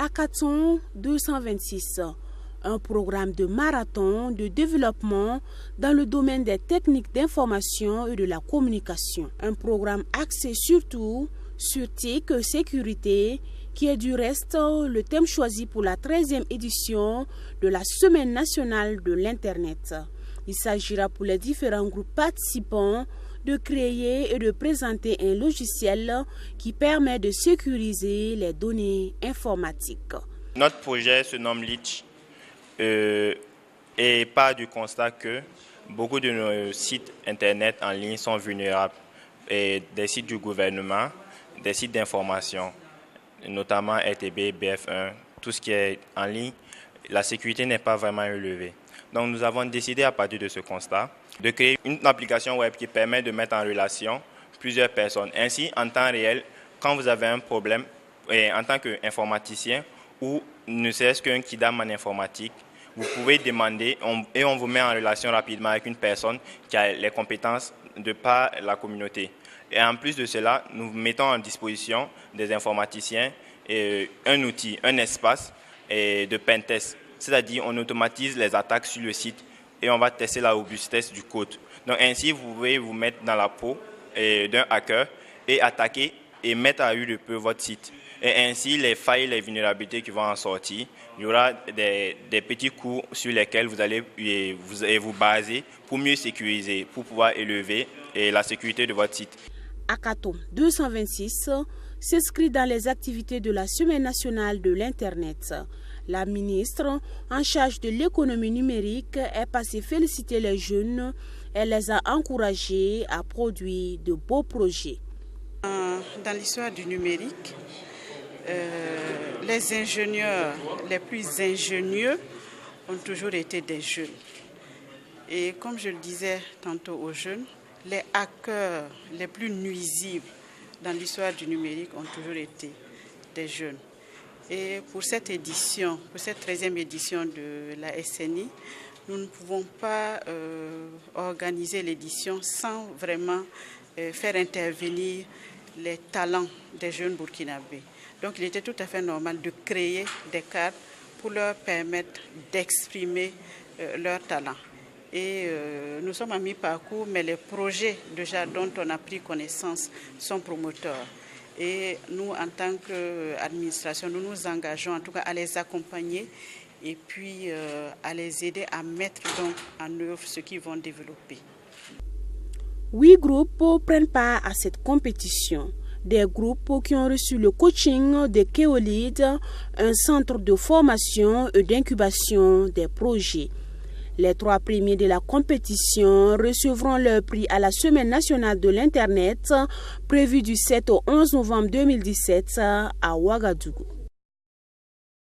Hackathon 226, un programme de marathon de développement dans le domaine des techniques d'information et de la communication. Un programme axé surtout sur TIC sécurité, qui est du reste le thème choisi pour la 13e édition de la Semaine nationale de l'Internet. Il s'agira pour les différents groupes participants de créer et de présenter un logiciel qui permet de sécuriser les données informatiques. Notre projet se nomme Leech et part du constat que beaucoup de nos sites internet en ligne sont vulnérables, et des sites du gouvernement, des sites d'information, notamment RTB, BF1, tout ce qui est en ligne, la sécurité n'est pas vraiment élevée. Donc nous avons décidé à partir de ce constat de créer une application web qui permet de mettre en relation plusieurs personnes. Ainsi, en temps réel, quand vous avez un problème en tant qu'informaticien ou ne serait-ce qu'un kidam en informatique, vous pouvez demander et on vous met en relation rapidement avec une personne qui a les compétences de par la communauté. Et en plus de cela, nous mettons en disposition des informaticiens un outil, un espace de pentest. C'est-à-dire on automatise les attaques sur le site et on va tester la robustesse du code. Donc ainsi, vous pouvez vous mettre dans la peau d'un hacker et attaquer et mettre à nu de peu votre site. Et ainsi, les failles, les vulnérabilités qui vont en sortir, il y aura des petits cours sur lesquels vous allez vous baser pour mieux sécuriser, pour pouvoir élever la sécurité de votre site. Hackathon 226 s'inscrit dans les activités de la Semaine nationale de l'Internet. La ministre en charge de l'économie numérique est passée féliciter les jeunes et les a encouragés à produire de beaux projets. Dans l'histoire du numérique, les ingénieurs les plus ingénieux ont toujours été des jeunes. Et comme je le disais tantôt aux jeunes, les hackers les plus nuisibles dans l'histoire du numérique ont toujours été des jeunes. Et pour cette édition, pour cette 13e édition de la SNI, nous ne pouvons pas organiser l'édition sans vraiment faire intervenir les talents des jeunes burkinabés. Donc il était tout à fait normal de créer des cadres pour leur permettre d'exprimer leurs talents. Et nous sommes à mi-parcours, mais les projets déjà dont on a pris connaissance sont promoteurs. Et nous, en tant qu'administration, nous nous engageons en tout cas à les accompagner et puis à les aider à mettre donc en œuvre ce qu'ils vont développer. 8 groupes prennent part à cette compétition. Des groupes qui ont reçu le coaching de Keolid, un centre de formation et d'incubation des projets. Les 3 premiers de la compétition recevront leur prix à la Semaine nationale de l'Internet, prévue du 7 au 11 novembre 2017 à Ouagadougou.